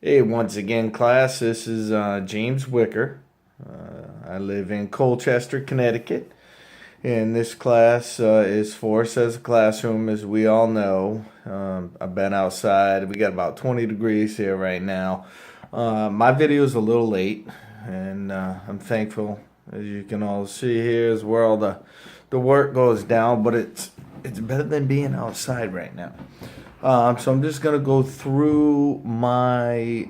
Hey, once again, class, this is James Wicker. I live in Colchester, Connecticut, and this class is for us as a classroom, as we all know. I've been outside. We got about 20 degrees here right now. My video is a little late, and I'm thankful, as you can all see here, is where all the work goes down, but it's better than being outside right now. So I'm just gonna go through my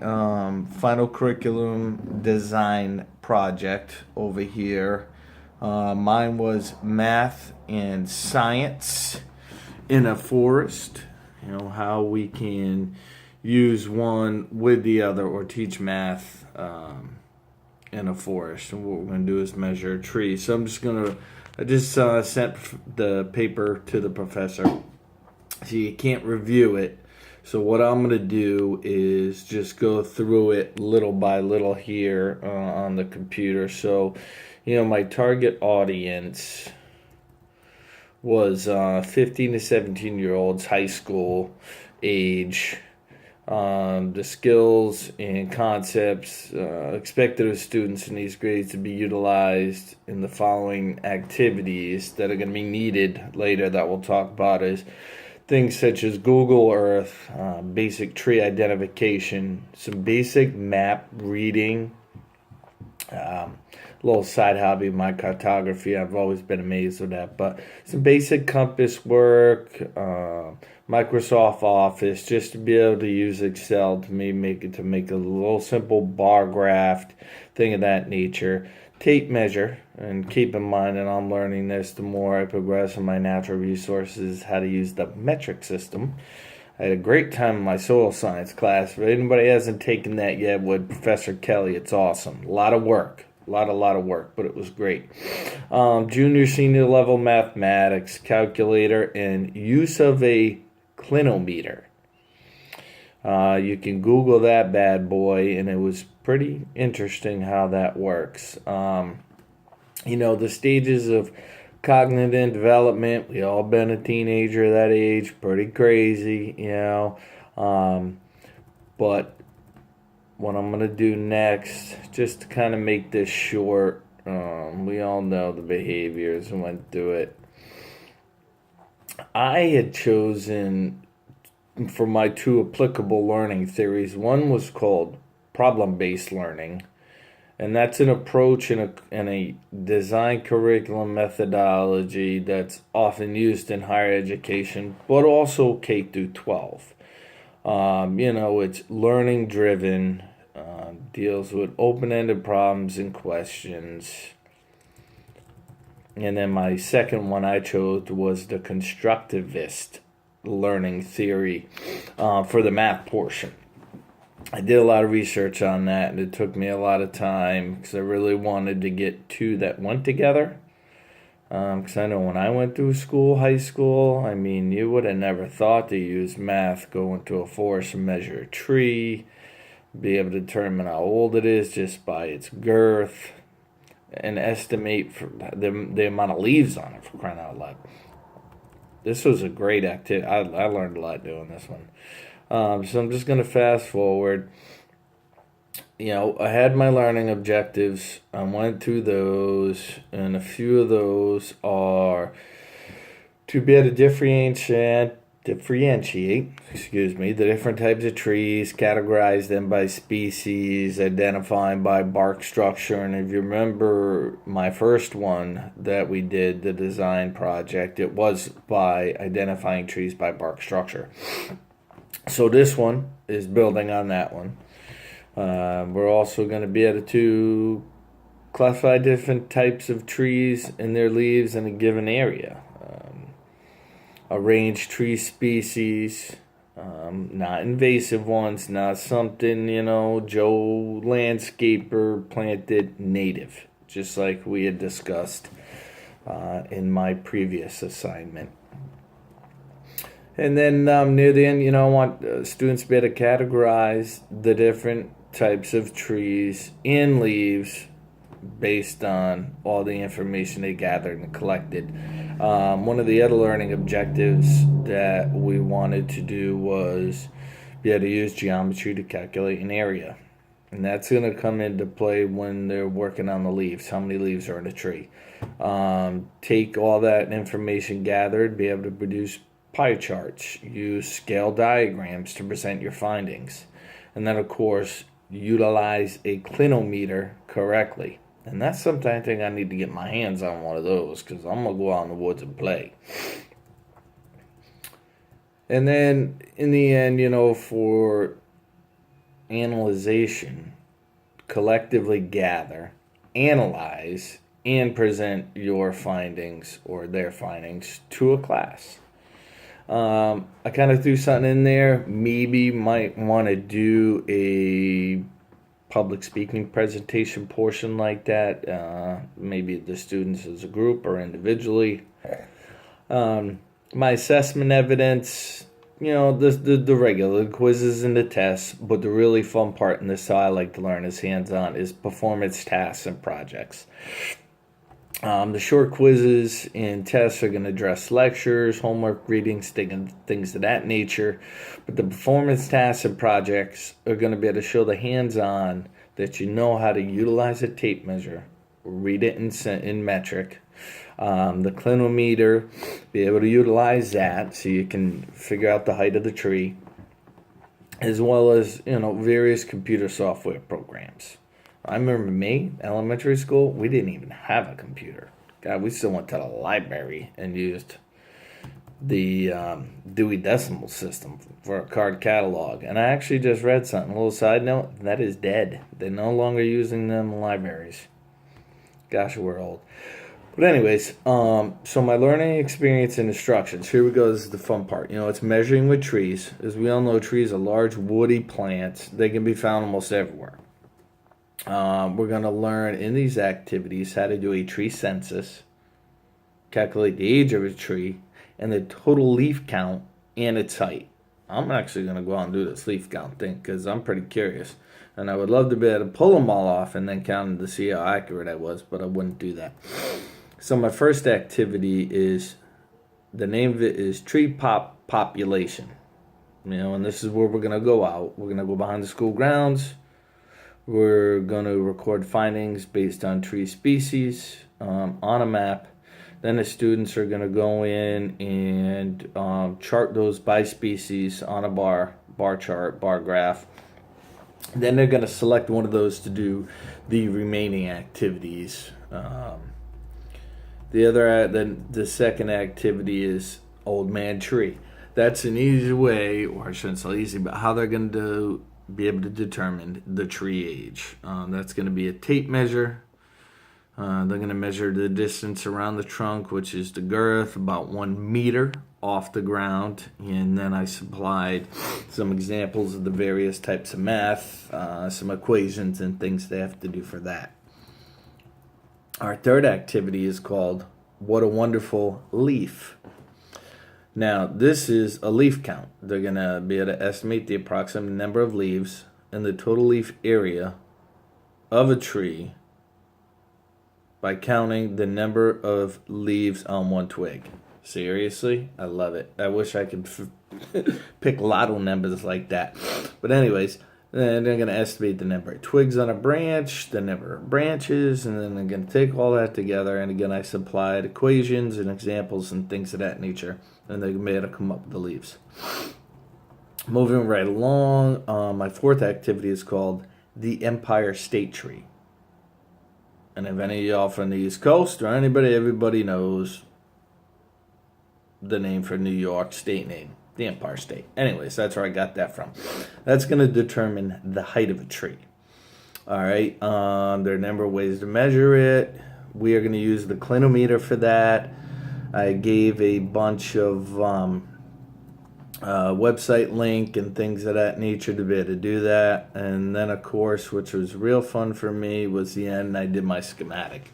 final curriculum design project over here. Mine was math and science in a forest. You know how we can use one with the other or teach math in a forest. And what we're gonna do is measure a tree. So I just sent the paper to the professor. So you can't review it. So what I'm going to do is just go through it little by little here on the computer. So, my target audience was 15 to 17-year-olds, high school age. The skills and concepts expected of students in these grades to be utilized in the following activities that are going to be needed later that we'll talk about is things such as Google Earth, basic tree identification, some basic map reading, little side hobby of my cartography. I've always been amazed with that. But some basic compass work, Microsoft Office, just to be able to use Excel to make a little simple bar graph, thing of that nature. Tape measure, and keep in mind that I'm learning this the more I progress in my natural resources, how to use the metric system. I had a great time in my soil science class. If anybody hasn't taken that yet with Professor Kelly, it's awesome. A lot of work. A lot of work, but it was great. Junior, senior level mathematics, calculator, and use of a clinometer. You can Google that bad boy, and it was pretty interesting how that works. The stages of cognitive development, we all been a teenager at that age, pretty crazy, but what I'm going to do next, just to kind of make this short, we all know the behaviors and went through it. I had chosen for my two applicable learning theories. One was called problem-based learning, and that's an approach in a design curriculum methodology that's often used in higher education, but also K through 12. It's learning driven, deals with open-ended problems and questions. And then my second one I chose was the constructivist learning theory for the math portion. I did a lot of research on that, and it took me a lot of time because I really wanted to get two that went together. Because I know when I went through high school, you would have never thought to use math, go into a forest and measure a tree, be able to determine how old it is just by its girth, and estimate for the amount of leaves on it, for crying out loud. This was a great activity. I learned a lot doing this one. So I'm just going to fast forward. I had my learning objectives. I went through those, and a few of those are to be able to differentiate, the different types of trees, categorize them by species, identifying by bark structure. And if you remember my first one that we did, the design project, it was by identifying trees by bark structure. So this one is building on that one. We're also going to be able to classify different types of trees and their leaves in a given area. Arrange tree species, not invasive ones, not something, Joe landscaper planted native, just like we had discussed in my previous assignment. And then near the end, I want students to be able to categorize the different types of trees and leaves based on all the information they gathered and collected. One of the other learning objectives that we wanted to do was be be able to use geometry to calculate an area. And that's going to come into play when they're working on the leaves. How many leaves are in a tree? Take all that information gathered, be able to produce pie charts, use scale diagrams to present your findings. And then, of course, utilize a clinometer correctly. And that's something I think I need to get my hands on one of those, because I'm going to go out in the woods and play. And then, in the end, for analyzation, collectively gather, analyze, and present your findings or their findings to a class. I kind of threw something in there. Maybe might want to do a public speaking presentation portion like that. Maybe the students as a group or individually. My assessment evidence, the regular quizzes and the tests, but the really fun part, and this is how I like to learn, is hands-on, is performance tasks and projects. The short quizzes and tests are going to address lectures, homework, readings, things of that nature. But the performance tasks and projects are going to be able to show the hands-on that you know how to utilize a tape measure, read it in metric. The clinometer, be able to utilize that so you can figure out the height of the tree, as well as, various computer software programs. I remember me, elementary school, we didn't even have a computer. God, we still went to the library and used the Dewey Decimal System for a card catalog. And I actually just read something, a little side note, that is dead. They're no longer using them in libraries. Gosh, we're old. But anyways, so my learning experience and instructions. Here we go. This is the fun part. It's measuring with trees. As we all know, trees are large woody plants. They can be found almost everywhere. We're going to learn in these activities how to do a tree census, calculate the age of a tree, and the total leaf count and its height. I'm actually going to go out and do this leaf count thing because I'm pretty curious. And I would love to be able to pull them all off and then count them to see how accurate I was, but I wouldn't do that. So my first activity is, the name of it is Tree Population. And this is where we're going to go out. We're going to go behind the school grounds. We're going to record findings based on tree species on a map. Then the students are going to go in and chart those by species on a bar chart, bar graph. Then they're going to select one of those to do the remaining activities. The second activity is Old Man Tree. That's an easy way, or I shouldn't say easy, but how they're going to be able to determine the tree age. That's going to be a tape measure. They're going to measure the distance around the trunk, which is the girth, about 1 meter off the ground. And then I supplied some examples of the various types of math, some equations and things they have to do for that. Our third activity is called What a Wonderful Leaf. Now, this is a leaf count. They're going to be able to estimate the approximate number of leaves and the total leaf area of a tree by counting the number of leaves on one twig. Seriously? I love it. I wish I could pick lotto numbers like that. But anyways, then they're going to estimate the number of twigs on a branch, the number of branches, and then they're going to take all that together. And again, I supplied equations and examples and things of that nature. And they're going to be able to come up with the leaves. Moving right along, my fourth activity is called the Empire State Tree. And if any of y'all from the East Coast or everybody knows the name for New York state name, the Empire State. Anyways, that's where I got that from. That's going to determine the height of a tree. All right, there are a number of ways to measure it. We are going to use the clinometer for that. I gave a bunch of website link and things of that nature to be able to do that. And then, of course, which was real fun for me, was the end. I did my schematic.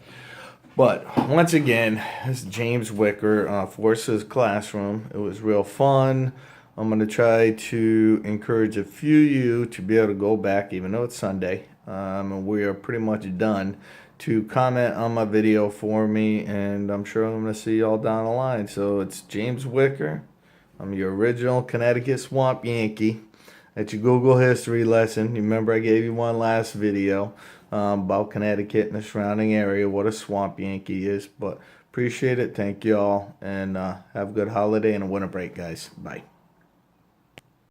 But once again, this is James Wicker, Forces Classroom. It was real fun. I'm going to try to encourage a few of you to be able to go back, even though it's Sunday, and we are pretty much done, to comment on my video for me, and I'm sure I'm going to see y'all down the line. So it's James Wicker. I'm your original Connecticut Swamp Yankee. at your Google history lesson. You remember I gave you one last video about Connecticut and the surrounding area, what a swamp Yankee is. But appreciate it. Thank you all. And have a good holiday and a winter break, guys. Bye.